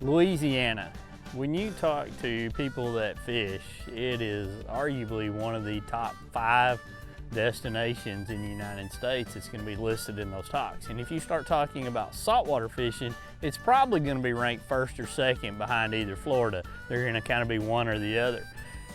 Louisiana. When you talk to people that fish, it is arguably one of the top 5 destinations in the United States. It's going to be listed in those talks. And if you start talking about saltwater fishing, it's probably going to be ranked 1st or 2nd behind either Florida. They're going to kind of be one or the other.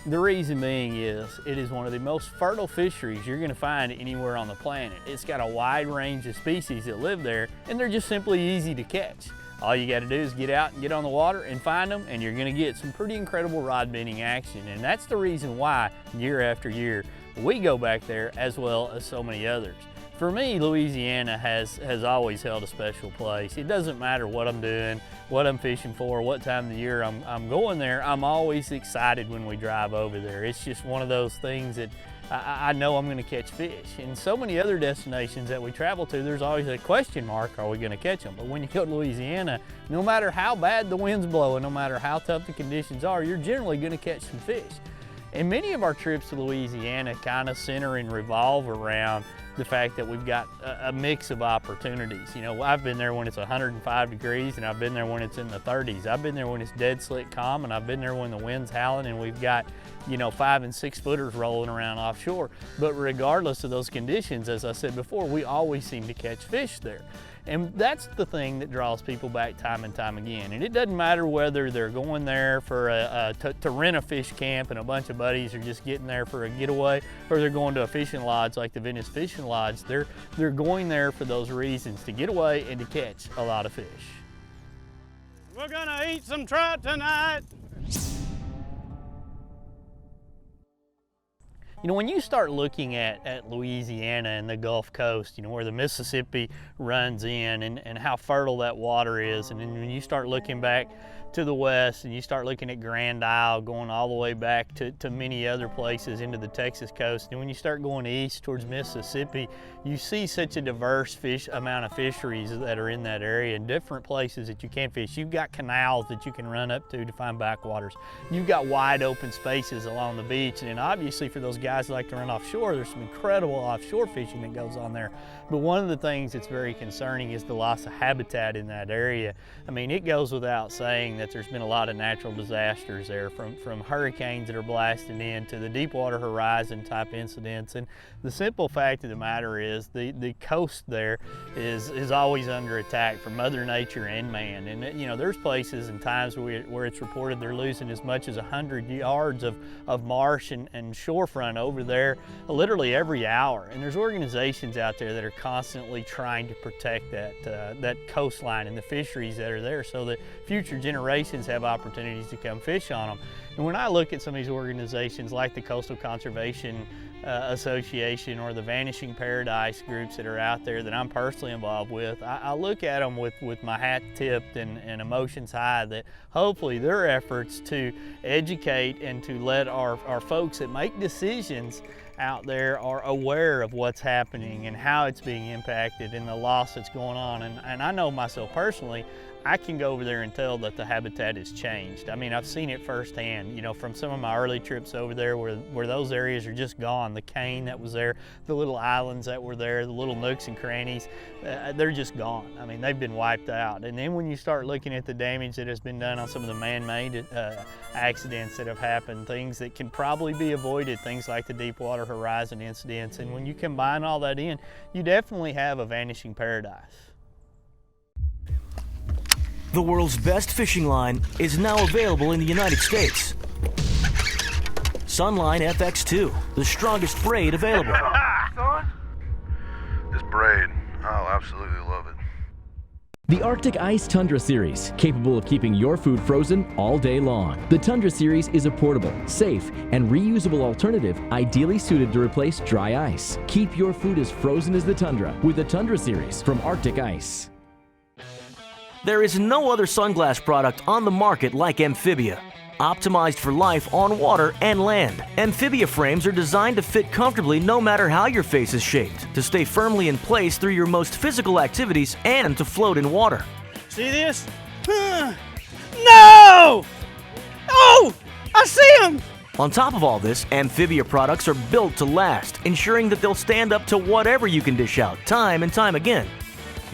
The reason being is it is one of the most fertile fisheries you're going to find anywhere on the planet. It's got a wide range of species that live there, and they're just simply easy to catch. All you got to do is get out and get on the water and find them, and you're going to get some pretty incredible rod bending action. And that's the reason why year after year we go back there, as well as so many others. For me, Louisiana has always held a special place. It doesn't matter what I'm doing, what I'm fishing for, what time of the year I'm going there. I'm always excited when we drive over there. It's just one of those things that I know I'm going to catch fish. And so many other destinations that we travel to, there's always a question mark, are we going to catch them? But when you go to Louisiana, no matter how bad the wind's blowing, no matter how tough the conditions are, you're generally going to catch some fish. And many of our trips to Louisiana kind of center and revolve around the fact that we've got a mix of opportunities. You know, I've been there when it's 105 degrees, and I've been there when it's in the 30s. I've been there when it's dead slick calm, and I've been there when the wind's howling and we've got, you know, 5 and 6 footers rolling around offshore. But regardless of those conditions, as I said before, we always seem to catch fish there. And that's the thing that draws people back time and time again. And it doesn't matter whether they're going there for to rent a fish camp and a bunch of buddies are just getting there for a getaway, or they're going to a fishing lodge like the Venice Fishing Lodge. They're going there for those reasons, to get away and to catch a lot of fish. We're gonna eat some trout tonight. You know, when you start looking at Louisiana and the Gulf Coast, you know, where the Mississippi runs in and how fertile that water is, and then when you start looking back to the west and you start looking at Grand Isle going all the way back to many other places into the Texas coast, and when you start going east towards Mississippi, you see such a diverse amount of fisheries that are in that area and different places that you can fish. You've got canals that you can run up to find backwaters. You've got wide open spaces along the beach, and obviously for those guys who like to run offshore, there's some incredible offshore fishing that goes on there. But one of the things that's very concerning is the loss of habitat in that area. I mean, it goes without saying that there's been a lot of natural disasters there, from hurricanes that are blasting in to the Deepwater Horizon type incidents. And the simple fact of the matter is the coast there is always under attack from Mother Nature and man. And you know, there's places and times where it's reported they're losing as much as 100 yards of marsh and shorefront over there literally every hour. And there's organizations out there that are constantly trying to protect that coastline and the fisheries that are there so that future generations have opportunities to come fish on them. And when I look at some of these organizations like the Coastal Conservation Association or the Vanishing Paradise groups that are out there that I'm personally involved with, I look at them with my hat tipped and emotions high, that hopefully their efforts to educate and to let our folks that make decisions out there are aware of what's happening and how it's being impacted and the loss that's going on. And I know myself personally, I can go over there and tell that the habitat has changed. I mean, I've seen it firsthand, you know, from some of my early trips over there where those areas are just gone. The cane that was there, the little islands that were there, the little nooks and crannies, they're just gone. I mean, they've been wiped out. And then when you start looking at the damage that has been done on some of the man-made accidents that have happened, things that can probably be avoided, things like the Deepwater Horizon incidents, and when you combine all that in, you definitely have a vanishing paradise. The world's best fishing line is now available in the United States. Sunline FX2, the strongest braid available. Son, this braid, I'll absolutely love it. The Arctic Ice Tundra Series, capable of keeping your food frozen all day long. The Tundra Series is a portable, safe, and reusable alternative ideally suited to replace dry ice. Keep your food as frozen as the Tundra with the Tundra Series from Arctic Ice. There is no other sunglass product on the market like Amphibia. Optimized for life on water and land, Amphibia frames are designed to fit comfortably no matter how your face is shaped, to stay firmly in place through your most physical activities and to float in water. See this? No! Oh! I see him! On top of all this, Amphibia products are built to last, ensuring that they'll stand up to whatever you can dish out time and time again.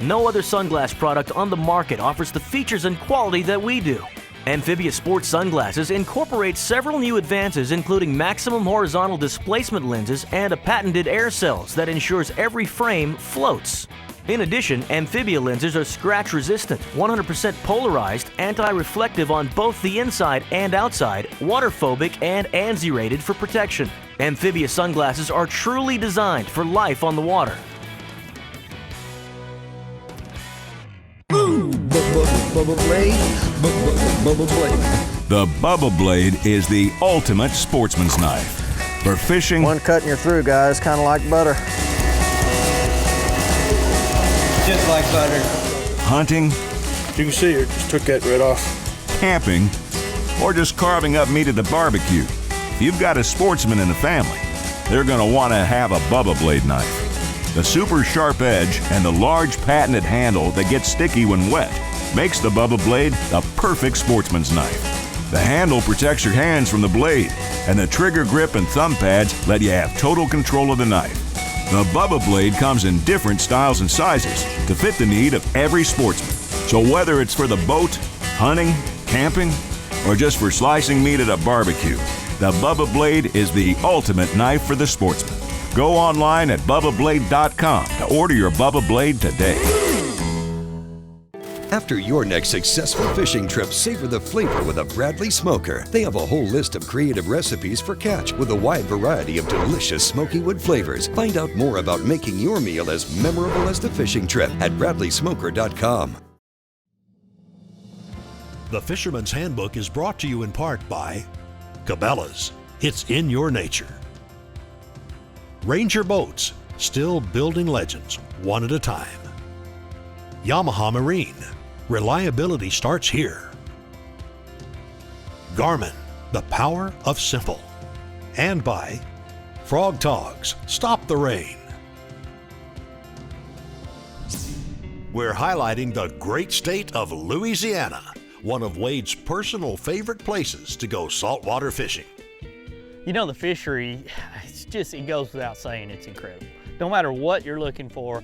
No other sunglass product on the market offers the features and quality that we do. Amphibia Sports Sunglasses incorporate several new advances, including maximum horizontal displacement lenses and a patented air cells that ensures every frame floats. In addition, Amphibia lenses are scratch resistant, 100% polarized, anti-reflective on both the inside and outside, waterphobic, and ANSI rated for protection. Amphibia sunglasses are truly designed for life on the water. Bubba Blade, Bubba Blade. The Bubba Blade is the ultimate sportsman's knife. For fishing, One cut and you're through, guys, kind of like butter. Just like butter. hunting, You can see it just took that right off. camping, or just carving up meat at the barbecue. If you've got a sportsman in the family, they're going to want to have a Bubba Blade knife. The super sharp edge and the large patented handle that gets sticky when wet makes the Bubba Blade the perfect sportsman's knife. The handle protects your hands from the blade, and the trigger grip and thumb pads let you have total control of the knife. The Bubba Blade comes in different styles and sizes to fit the need of every sportsman. So whether it's for the boat, hunting, camping, or just for slicing meat at a barbecue, the Bubba Blade is the ultimate knife for the sportsman. Go online at BubbaBlade.com to order your Bubba Blade today. After your next successful fishing trip, savor the flavor with a Bradley Smoker. They have a whole list of creative recipes for catch with a wide variety of delicious smoky wood flavors. Find out more about making your meal as memorable as the fishing trip at BradleySmoker.com. The Fisherman's Handbook is brought to you in part by Cabela's. It's in your nature. Ranger Boats, still building legends one at a time. Yamaha Marine, reliability starts here. Garmin, the power of simple. And by Frog Togs, stop the rain. We're highlighting the great state of Louisiana, one of Wade's personal favorite places to go saltwater fishing. You know, the fishery, it goes without saying, it's incredible. No matter what you're looking for,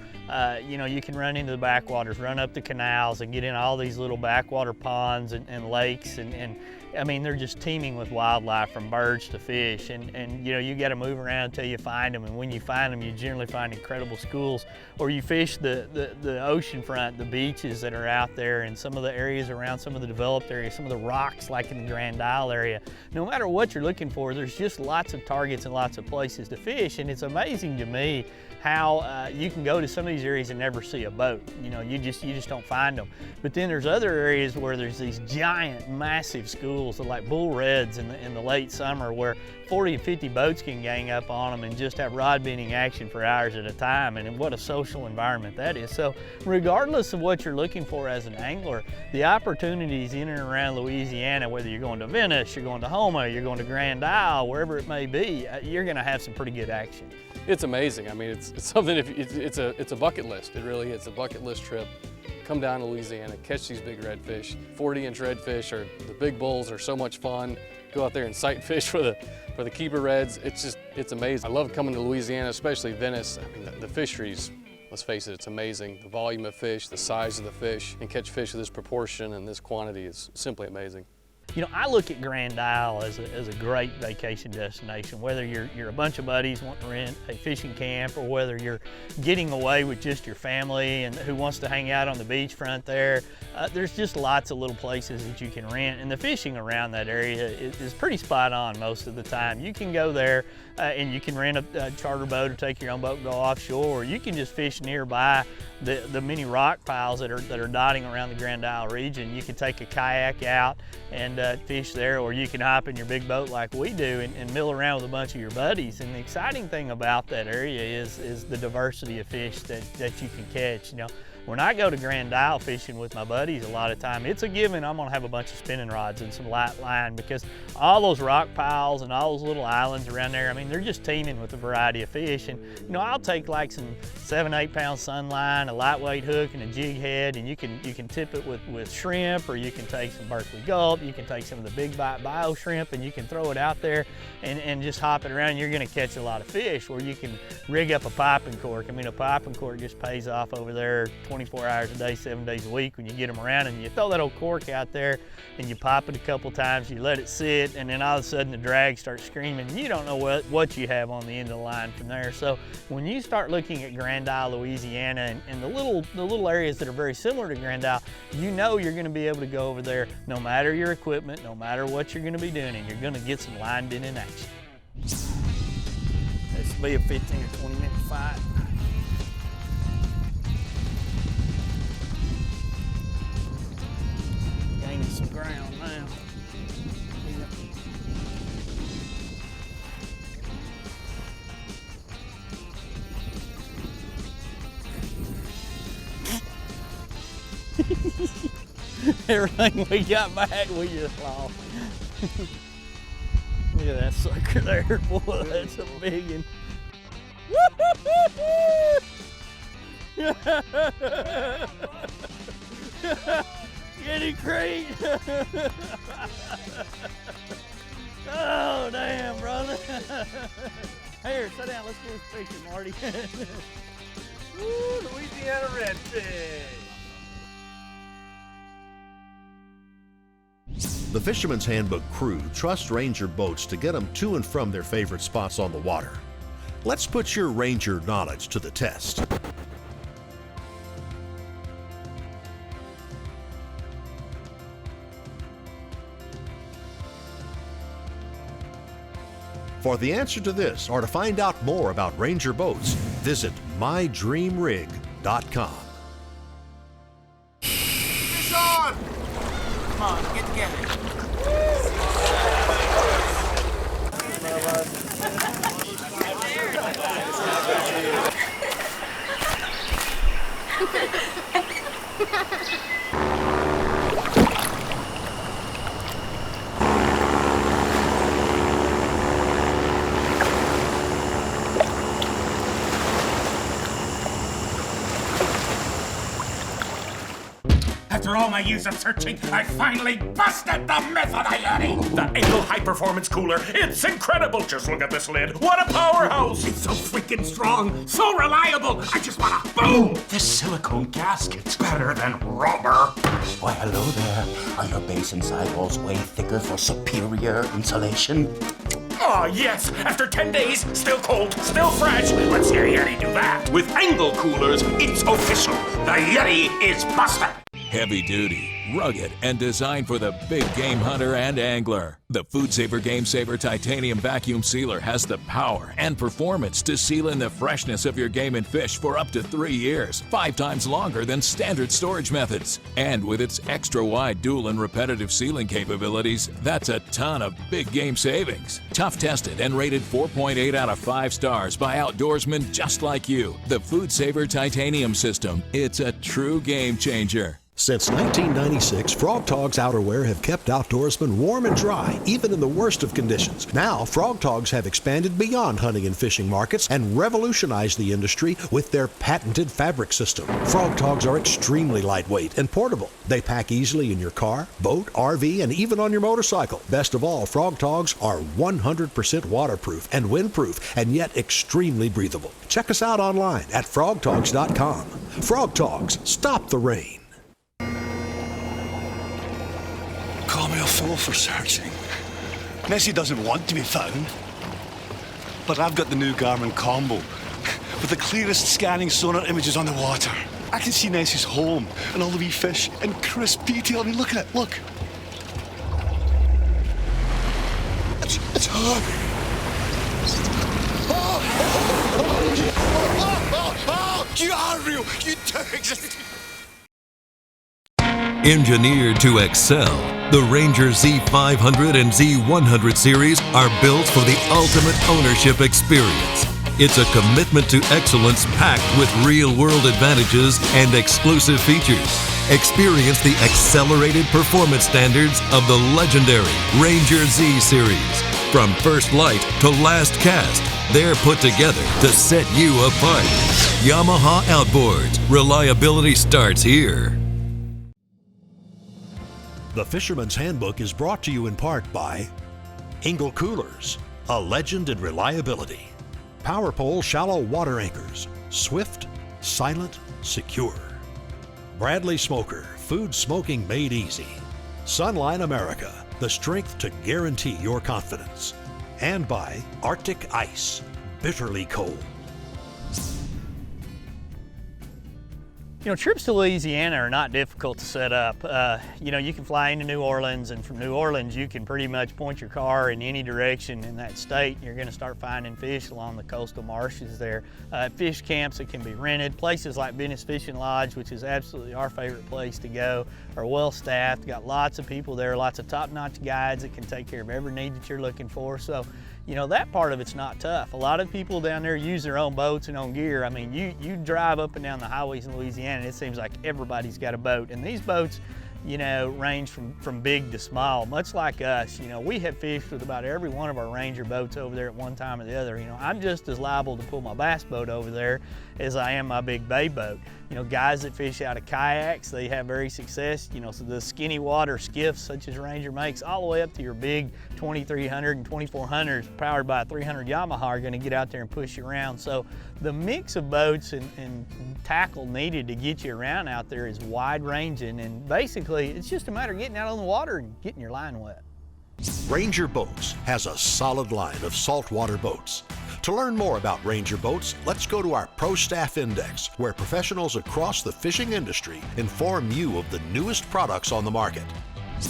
you know, you can run into the backwaters, run up the canals and get in all these little backwater ponds and lakes and I mean, they're just teeming with wildlife, from birds to fish, and you know, you got to move around until you find them, and when you find them, you generally find incredible schools, or you fish the ocean front, the beaches that are out there, and some of the areas around some of the developed areas, some of the rocks like in the Grand Isle area. No matter what you're looking for, there's just lots of targets and lots of places to fish, and it's amazing to me how you can go to some of these areas and never see a boat. You know, you just don't find them. But then there's other areas where there's these giant, massive schools like bull reds in the late summer, where 40 and 50 boats can gang up on them and just have rod bending action for hours at a time. And what a social environment that is. So regardless of what you're looking for as an angler, the opportunities in and around Louisiana, whether you're going to Venice, you're going to Houma, you're going to Grand Isle, wherever it may be, you're going to have some pretty good action. It's amazing. I mean, it's something. It's a bucket list. It really is a bucket list trip. Come down to Louisiana, catch these big redfish. 40-inch redfish, or the big bulls, are so much fun. Go out there and sight fish for the keeper reds. It's amazing. I love coming to Louisiana, especially Venice. I mean, the fisheries. Let's face it, it's amazing. The volume of fish, the size of the fish, and catch fish of this proportion and this quantity is simply amazing. You know, I look at Grand Isle as a great vacation destination, whether you're a bunch of buddies wanting to rent a fishing camp, or whether you're getting away with just your family and who wants to hang out on the beachfront there. There's just lots of little places that you can rent, and the fishing around that area is pretty spot on most of the time. You can go there and you can rent a charter boat or take your own boat and go offshore, or you can just fish nearby the many rock piles that are dotting around the Grand Isle region. You can take a kayak out and fish there, or you can hop in your big boat like we do and mill around with a bunch of your buddies. And the exciting thing about that area is the diversity of fish that you can catch. You know, when I go to Grand Isle fishing with my buddies, a lot of time it's a given I'm gonna have a bunch of spinning rods and some light line, because all those rock piles and all those little islands around there, I mean, they're just teeming with a variety of fish. And you know, I'll take like some 7-8 pound sunline, a lightweight hook, and a jig head, and you can tip it with shrimp, or you can take some Berkeley gulp, you can take some of the big bite bio shrimp, and you can throw it out there and just hop it around. You're gonna catch a lot of fish. Where you can rig up a piping cork. I mean, a piping cork just pays off over there 20 24 hours a day, 7 days a week when you get them around, and you throw that old cork out there and you pop it a couple times, you let it sit, and then all of a sudden the drag starts screaming. You don't know what you have on the end of the line from there. So when you start looking at Grand Isle, Louisiana, and the little areas that are very similar to Grand Isle, you know you're going to be able to go over there no matter your equipment, no matter what you're going to be doing, and you're going to get some line bending action. This will be a 15 or 20 minute fight. Gaining some ground now. Everything we got back, we just lost. Look at that sucker there, boy, that's a big one. Get him, Creed! Oh, damn, brother. Here, sit down, let's go fishing, Marty. Woo, Louisiana redfish. The Fisherman's Handbook crew trusts Ranger boats to get them to and from their favorite spots on the water. Let's put your Ranger knowledge to the test. For the answer to this, or to find out more about Ranger boats, visit mydreamrig.com. Fish on! Come on, get together. After all my years of searching, I finally busted the myth of the Yeti! The Engel High Performance Cooler, it's incredible! Just look at this lid, what a powerhouse! It's so freaking strong, so reliable, I just wanna boom! This silicone gasket's better than rubber! Why, hello there. Are your base and sidewalls way thicker for superior insulation? Oh, yes! After 10 days, still cold, still fresh. Let's hear Yeti do that. With Engel Coolers, it's official. The Yeti is busted. Heavy duty, rugged, and designed for the big game hunter and angler. The Food Saver Game Saver Titanium Vacuum Sealer has the power and performance to seal in the freshness of your game and fish for up to 3 years, 5 times longer than standard storage methods. And with its extra-wide dual and repetitive sealing capabilities, that's a ton of big game savings. Tough tested and rated 4.8 out of 5 stars by outdoorsmen just like you. The Food Saver Titanium System, it's a true game changer. Since 1996, Frog Togs outerwear have kept outdoorsmen warm and dry, even in the worst of conditions. Now, Frog Togs have expanded beyond hunting and fishing markets and revolutionized the industry with their patented fabric system. Frog Togs are extremely lightweight and portable. They pack easily in your car, boat, RV, and even on your motorcycle. Best of all, Frog Togs are 100% waterproof and windproof, and yet extremely breathable. Check us out online at frogtogs.com. Frog Togs, stop the rain. Call me a fool for searching. Nessie doesn't want to be found. But I've got the new Garmin Combo with the clearest scanning sonar images on the water. I can see Nessie's home and all the wee fish in crisp detail. I mean, look at it, look. It's her. You are real. You do exist. Engineered to excel, the Ranger Z500 and Z100 series are built for the ultimate ownership experience. It's a commitment to excellence packed with real-world advantages and exclusive features. Experience the accelerated performance standards of the legendary Ranger Z series. From first light to last cast, they're put together to set you apart. Yamaha Outboards. Reliability starts here. The Fisherman's Handbook is brought to you in part by Engel Coolers, a legend in reliability. PowerPole Shallow Water Anchors, swift, silent, secure. Bradley Smoker, food smoking made easy. Sunline America, the strength to guarantee your confidence. And by Arctic Ice, bitterly cold. You know, trips to Louisiana are not difficult to set up. You know, you can fly into New Orleans, and from New Orleans you can pretty much point your car in any direction in that state and you're going to start finding fish along the coastal marshes there. Fish camps that can be rented. Places like Venice Fishing Lodge, which is absolutely our favorite place to go, are well staffed, got lots of people there, lots of top-notch guides that can take care of every need that you're looking for. So, you know, that part of it's not tough. A lot of people down there use their own boats and own gear. I mean, you drive up and down the highways in Louisiana and it seems like everybody's got a boat. And these boats, you know, range from big to small, much like us. You know, we have fished with about every one of our Ranger boats over there at one time or the other. You know, I'm just as liable to pull my bass boat over there as I am my big bay boat. You know, guys that fish out of kayaks, they have very success. You know, so the skinny water skiffs such as Ranger makes, all the way up to your big 2300 and 2400s powered by a 300 Yamaha are going to get out there and push you around. So the mix of boats and tackle needed to get you around out there is wide ranging, and basically it's just a matter of getting out on the water and getting your line wet. Ranger Boats has a solid line of saltwater boats. To learn more about Ranger Boats, let's go to our Pro Staff Index, where professionals across the fishing industry inform you of the newest products on the market.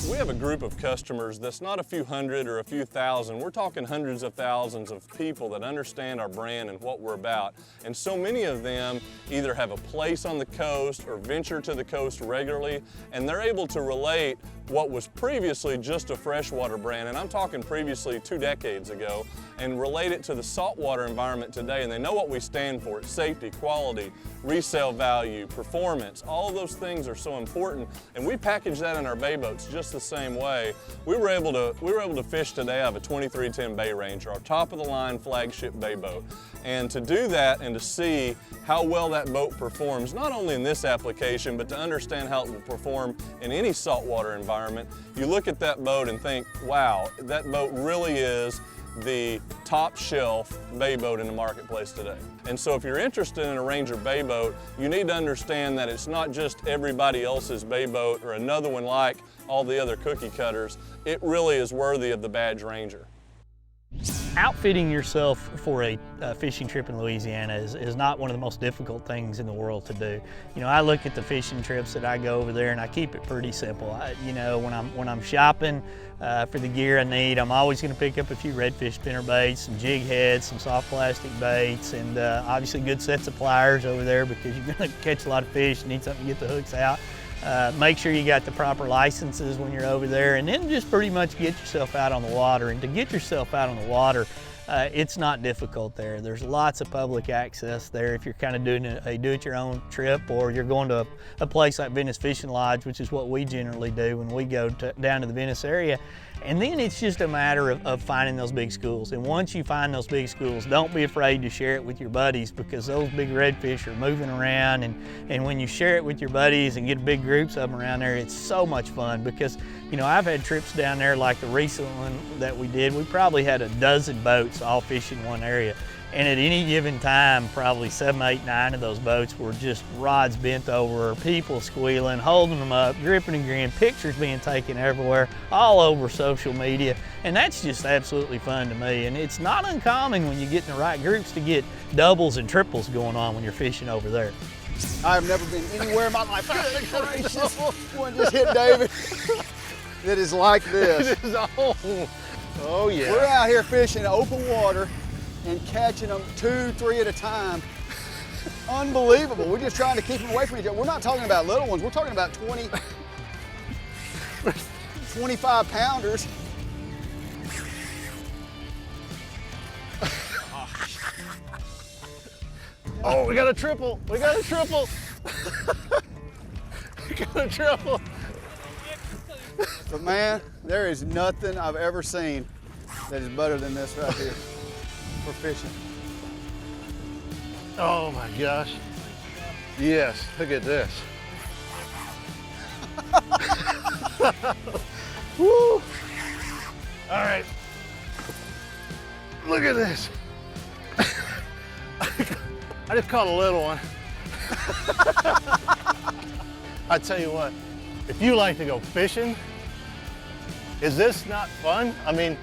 We have a group of customers that's not a few hundred or a few thousand. We're talking hundreds of thousands of people that understand our brand and what we're about. And so many of them either have a place on the coast or venture to the coast regularly, and they're able to relate what was previously just a freshwater brand, and I'm talking previously 2 decades ago, and relate it to the saltwater environment today, and they know what we stand for. It's safety, quality, resale value, performance. All of those things are so important, and we package that in our bay boats just the same way. We were able to fish today out of a 2310 Bay Ranger, our top-of-the-line flagship bay boat. And to do that and to see how well that boat performs, not only in this application, but to understand how it will perform in any saltwater environment, you look at that boat and think, wow, that boat really is the top shelf bay boat in the marketplace today. And so if you're interested in a Ranger bay boat, you need to understand that it's not just everybody else's bay boat or another one like all the other cookie cutters. It really is worthy of the badge Ranger. Outfitting yourself for a fishing trip in Louisiana is not one of the most difficult things in the world to do. You know, I look at the fishing trips that I go over there and I keep it pretty simple. You know, when I'm shopping for the gear I need, I'm always going to pick up a few redfish spinner baits, some jig heads, some soft plastic baits, and obviously good sets of pliers over there because you're going to catch a lot of fish and need something to get the hooks out. Make sure you got the proper licenses when you're over there, and then just pretty much get yourself out on the water. And to get yourself out on the water, it's not difficult there. There's lots of public access there if you're kind of doing a do-it-your-own trip, or you're going to a place like Venice Fishing Lodge, which is what we generally do when we go down to the Venice area. And then it's just a matter of finding those big schools. And once you find those big schools, don't be afraid to share it with your buddies, because those big redfish are moving around. And when you share it with your buddies and get big groups of them around there, it's so much fun. Because, you know, I've had trips down there like the recent one that we did. We probably had a dozen boats all fishing one area. And at any given time, probably 7, 8, 9 of those boats were just rods bent over, people squealing, holding them up, gripping and grinning, pictures being taken everywhere, all over social media. And that's just absolutely fun to me. And it's not uncommon when you get in the right groups to get doubles and triples going on when you're fishing over there. I've never been anywhere in my life. Good gracious. One just hit David. It is like this. It is, oh yeah. We're out here fishing open water and catching them 2, 3 at a time. Unbelievable. We're just trying to keep them away from each other. We're not talking about little ones. We're talking about 20, 25 pounders. Oh, we got a triple. We got a triple. We got a triple. But man, there is nothing I've ever seen that is better than this right here for fishing. Oh my gosh. Yes, look at this. Woo! All right. Look at this. I just caught a little one. I tell you what, if you like to go fishing, is this not fun? I mean,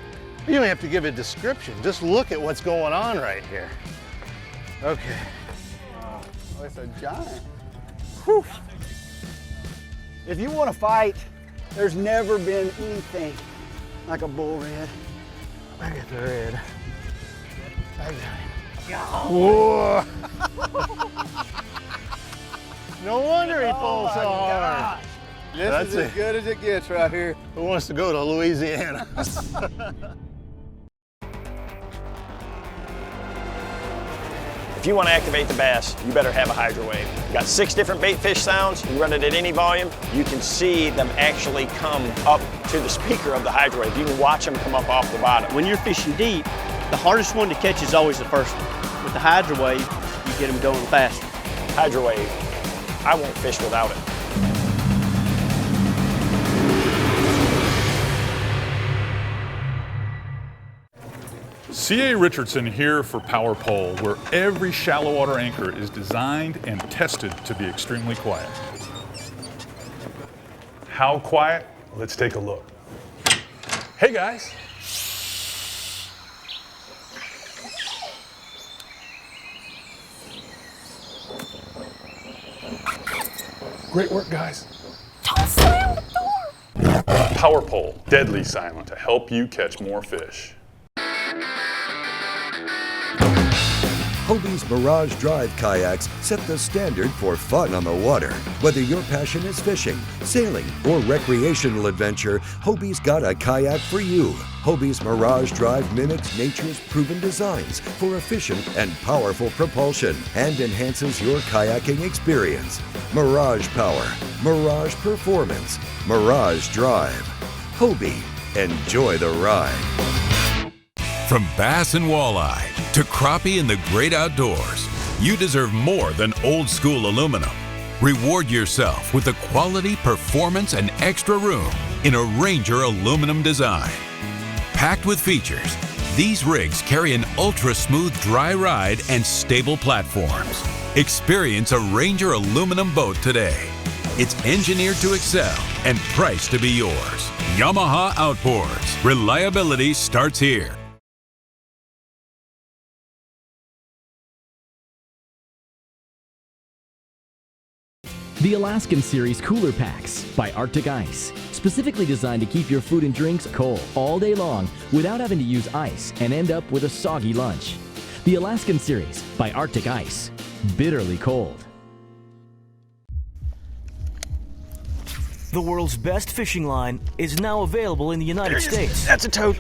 you don't have to give a description. Just look at what's going on right here. Okay. Oh, it's a giant. Whew. If you want to fight, there's never been anything like a bull red. Look at the red. I got him. Whoa. No wonder he pulls so hard. This is as good as it gets right here. Who wants to go to Louisiana? If you want to activate the bass, you better have a hydro wave. You got 6 different bait fish sounds. You run it at any volume. You can see them actually come up to the speaker of the hydro wave. You can watch them come up off the bottom. When you're fishing deep, the hardest one to catch is always the first one. With the hydro wave, you get them going faster. Hydro wave, I won't fish without it. C.A. Richardson here for Power Pole, where every shallow water anchor is designed and tested to be extremely quiet. How quiet? Let's take a look. Hey guys. Great work, guys. Don't slam the door. Power Pole, deadly silent to help you catch more fish. Hobie's Mirage Drive kayaks set the standard for fun on the water. Whether your passion is fishing, sailing, or recreational adventure, Hobie's got a kayak for you. Hobie's Mirage Drive mimics nature's proven designs for efficient and powerful propulsion and enhances your kayaking experience. Mirage Power, Mirage Performance, Mirage Drive. Hobie, enjoy the ride. From bass and walleye to crappie in the great outdoors, you deserve more than old school aluminum. Reward yourself with the quality, performance, and extra room in a Ranger aluminum design. Packed with features, these rigs carry an ultra-smooth dry ride and stable platforms. Experience a Ranger aluminum boat today. It's engineered to excel and priced to be yours. Yamaha Outboards. Reliability starts here. The Alaskan Series Cooler Packs by Arctic Ice. Specifically designed to keep your food and drinks cold all day long without having to use ice and end up with a soggy lunch. The Alaskan Series by Arctic Ice. Bitterly cold. The world's best fishing line is now available in the United States. That's a toad.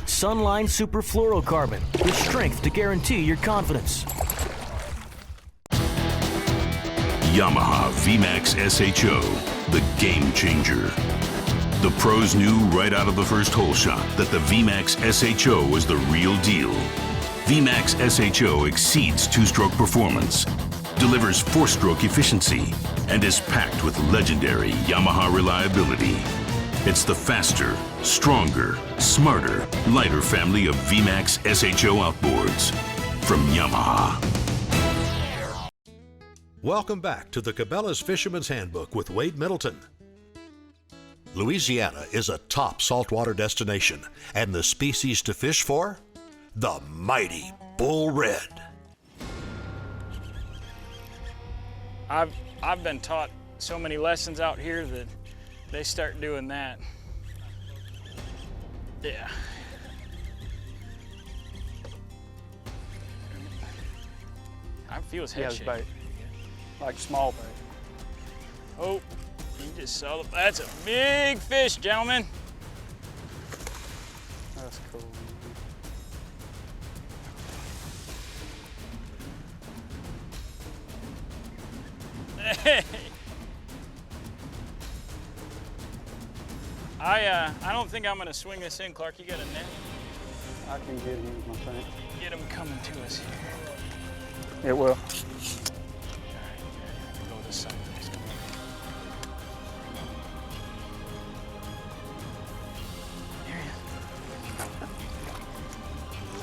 Sunline Super Fluorocarbon, with strength to guarantee your confidence. Yamaha VMAX SHO, the game changer. The pros knew right out of the first hole shot that the VMAX SHO was the real deal. VMAX SHO exceeds two-stroke performance, delivers four-stroke efficiency, and is packed with legendary Yamaha reliability. It's the faster, stronger, smarter, lighter family of VMAX SHO outboards from Yamaha. Welcome back to the Cabela's Fisherman's Handbook with Wade Middleton. Louisiana is a top saltwater destination, and the species to fish for? The mighty bull red. I've been taught so many lessons out here that they start doing that. Yeah. I feel his head shake. Bait. Like small bait. Oh, you just saw the, that's a big fish, gentlemen. That's cool. Hey. I don't think I'm gonna swing this in, Clark. You got a net? I can get him with my tank. Get him coming to us here. It will. Go this side.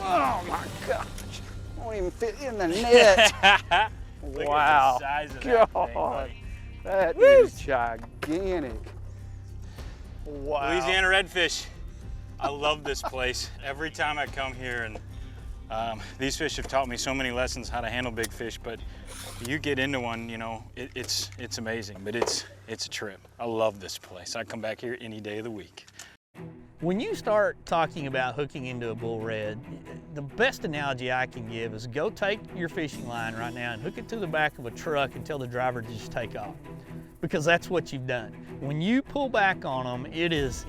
Oh my gosh. Won't even fit in the net. Look Wow. at the size of that thing, God, buddy. that is gigantic. Wow. Louisiana redfish. I love this place. Every time I come here, and these fish have taught me so many lessons how to handle big fish, but you get into one, you know, it's amazing, but it's a trip. I love this place. I come back here any day of the week. When you start talking about hooking into a bull red, the best analogy I can give is go take your fishing line right now and hook it to the back of a truck and tell the driver to just take off. Because that's what you've done. When you pull back on them, it's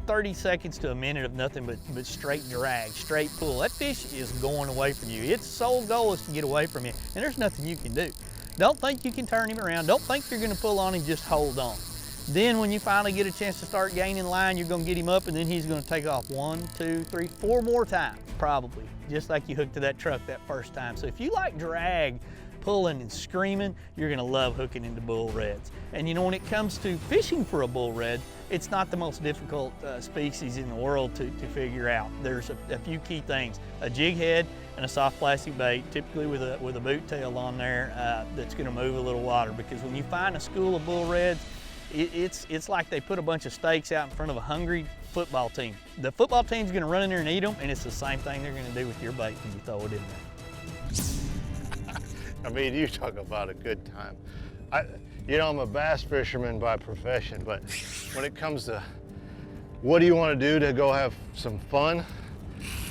30 seconds to a minute of nothing but straight drag, straight pull. That fish is going away from you. Its sole goal is to get away from you, and there's nothing you can do. Don't think you can turn him around. Don't think you're gonna pull on him, just hold on. Then when you finally get a chance to start gaining line, you're gonna get him up, and then he's gonna take off 1, 2, 3, 4 more times, probably, just like you hooked to that truck that first time. So if you like drag, pulling and screaming, you're gonna love hooking into bull reds. And you know, when it comes to fishing for a bull red, it's not the most difficult species in the world to figure out. There's a few key things: a jig head and a soft plastic bait, typically with a boot tail on there that's gonna move a little water. Because when you find a school of bull reds, it's like they put a bunch of steaks out in front of a hungry football team. The football team's gonna run in there and eat them, and it's the same thing they're gonna do with your bait when you throw it in there. I mean, you talk about a good time. You know, I'm a bass fisherman by profession, but when it comes to what do you want to do to go have some fun,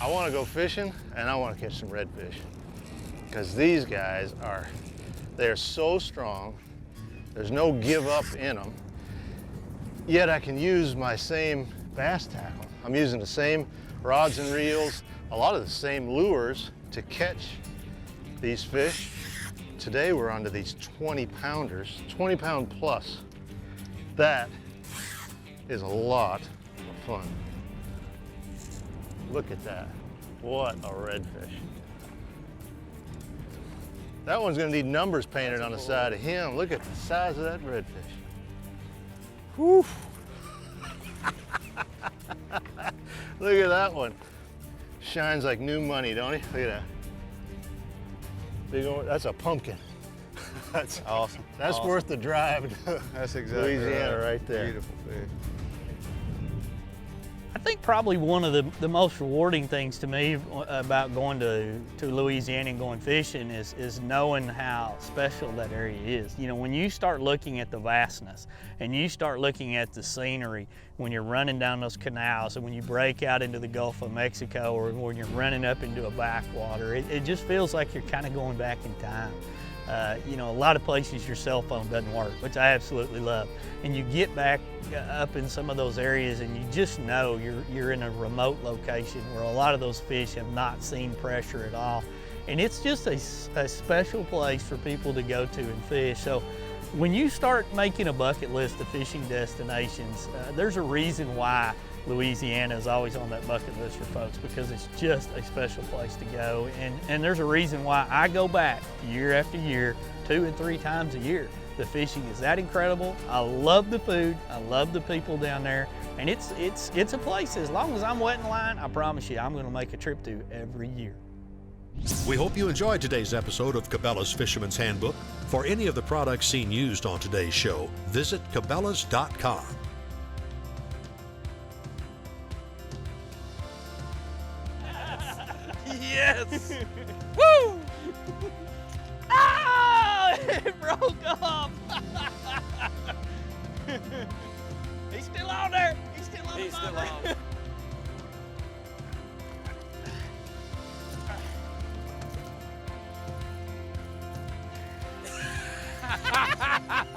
I want to go fishing and I want to catch some redfish. Because these guys they're so strong, there's no give up in them, yet I can use my same bass tackle. I'm using the same rods and reels, a lot of the same lures to catch these fish. Today we're onto these 20 pounders, 20 pound plus. That is a lot of fun. Look at that. What a redfish. That one's gonna need numbers painted on the side of him. Look at the size of that redfish. Whew. Look at that one. Shines like new money, don't he? Look at that. Big old, that's a pumpkin. That's awesome. That's Awesome. worth the drive to That's exactly Louisiana right there. Beautiful fish. I think probably one of the most rewarding things to me about going to Louisiana and going fishing is knowing how special that area is. You know, when you start looking at the vastness and you start looking at the scenery, when you're running down those canals and when you break out into the Gulf of Mexico or when you're running up into a backwater, it just feels like you're kind of going back in time. You know, a lot of places your cell phone doesn't work, which I absolutely love. And you get back up in some of those areas and you just know you're in a remote location where a lot of those fish have not seen pressure at all. And it's just a special place for people to go to and fish. So when you start making a bucket list of fishing destinations, there's a reason why Louisiana is always on that bucket list for folks, because it's just a special place to go. And there's a reason why I go back year after year, 2 and 3 times a year. The fishing is that incredible. I love the food. I love the people down there. And it's a place, as long as I'm wetting line, I promise you, I'm gonna make a trip to every year. We hope you enjoyed today's episode of Cabela's Fisherman's Handbook. For any of the products seen used on today's show, visit Cabela's.com. Yes! Woo! Ah! It broke off! He's still on there! He's still on the motor. Ha ha ha!